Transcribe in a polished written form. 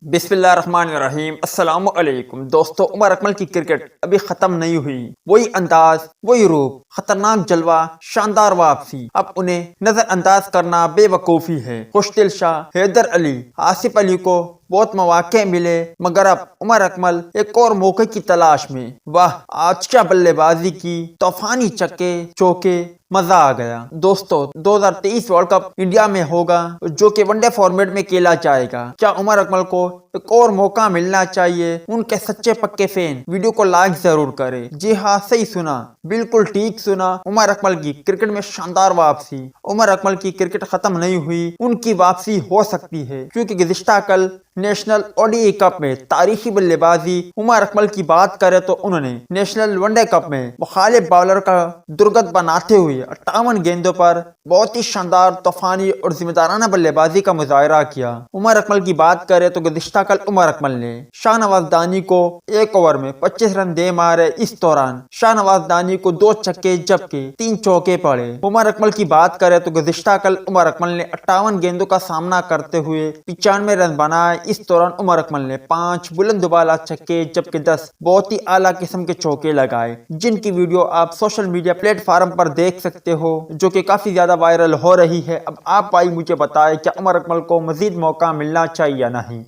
بسم اللہ الرحمن الرحیم۔ السلام علیکم دوستو، عمر اکمل کی کرکٹ ابھی ختم نہیں ہوئی۔ وہی انداز، وہی روپ، خطرناک جلوہ، شاندار واپسی، اب انہیں نظر انداز کرنا بے وقوفی ہے۔ خوشدل شاہ، حیدر علی، آصف علی کو بہت مواقع ملے، مگر اب عمر اکمل ایک اور موقع کی تلاش میں۔ واہ، آج کیا بلے بازی کی! طوفانی چھکے، چوکے، مزہ آ گیا۔ دوستو، 2023 ورلڈ کپ انڈیا میں ہوگا، جو کہ ون ڈے فارمیٹ میں کھیلا جائے گا۔ کیا عمر اکمل کو ایک اور موقع ملنا چاہیے؟ ان کے سچے پکے فین ویڈیو کو لائک ضرور کرے۔ جی ہاں، صحیح سنا، بالکل ٹھیک سنا، عمر اکمل کی کرکٹ میں شاندار واپسی۔ عمر اکمل کی کرکٹ ختم نہیں ہوئی، ان کی واپسی ہو سکتی ہے، کیونکہ گزشتہ کل نیشنل ODI کپ میں تاریخی بلے بازی عمر اکمل کی بات کرے تو انہوں نے نیشنل ون ڈے کپ میں مخالف باؤلر کا درگت بناتے ہوئے 58 گیندوں پر بہت ہی شاندار، طوفانی اور ذمہ دارانہ بلے بازی کا مظاہرہ کیا۔ عمر اکمل کی بات کرے تو گزشتہ کل عمر اکمل نے شاہ نواز دانی کو ایک اوور میں 25 رن دے مارے۔ اس دوران شاہ نواز دانی کو 2 چھکے جبکہ 3 چوکے پڑے۔ عمر اکمل کی بات کرے تو گزشتہ کل عمر اکمل نے 58 گیندوں کا سامنا کرتے ہوئے 95 رن بنائے۔ اس دوران عمر اکمل نے 5 بلند بالا چھکے جبکہ 10 بہت ہی اعلیٰ قسم کے چوکے لگائے، جن کی ویڈیو آپ سوشل میڈیا پلیٹ فارم پر دیکھ سکتے ہو، جو کہ کافی زیادہ وائرل ہو رہی ہے۔ اب آپ بھائی مجھے بتائیں، کیا عمر اکمل کو مزید موقع ملنا چاہیے یا نہیں؟